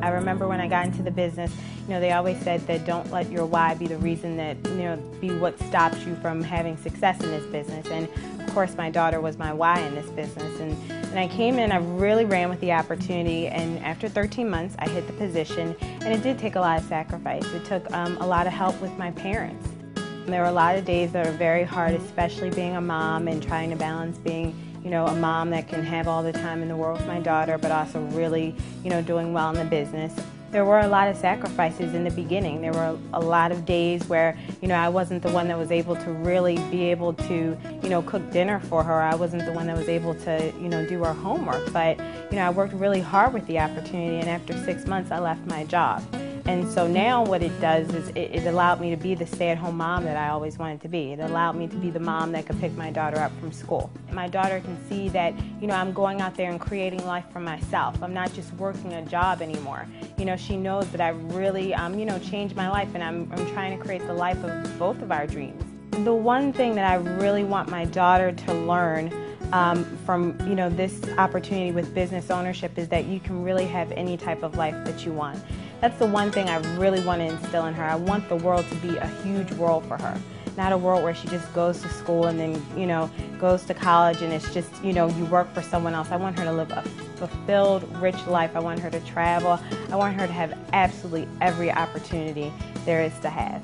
I remember when I got into the business, they always said that don't let your why be the reason that, be what stops you from having success in this business. And of course, my daughter was my why in this business. And I came in, I really ran with the opportunity, and after 13 months, I hit the position, and it did take a lot of sacrifice. It took a lot of help with my parents. There were a lot of days that are very hard, especially being a mom and trying to balance being a mom that can have all the time in the world with my daughter, but also really, doing well in the business. There were a lot of sacrifices in the beginning. There were a lot of days where, I wasn't the one that was able to really be able to, cook dinner for her. I wasn't the one that was able to, do her homework. But, I worked really hard with the opportunity, and after 6 months, I left my job. And so now what it does is it allowed me to be the stay-at-home mom that I always wanted to be. It allowed me to be the mom that could pick my daughter up from school. My daughter can see that, I'm going out there and creating life for myself. I'm not just working a job anymore. She knows that I really, changed my life, and I'm trying to create the life of both of our dreams. The one thing that I really want my daughter to learn from this opportunity with business ownership is that you can really have any type of life that you want. That's the one thing I really want to instill in her. I want the world to be a huge world for her. Not a world where she just goes to school and then, goes to college and it's just, you work for someone else. I want her to live a fulfilled, rich life. I want her to travel. I want her to have absolutely every opportunity there is to have.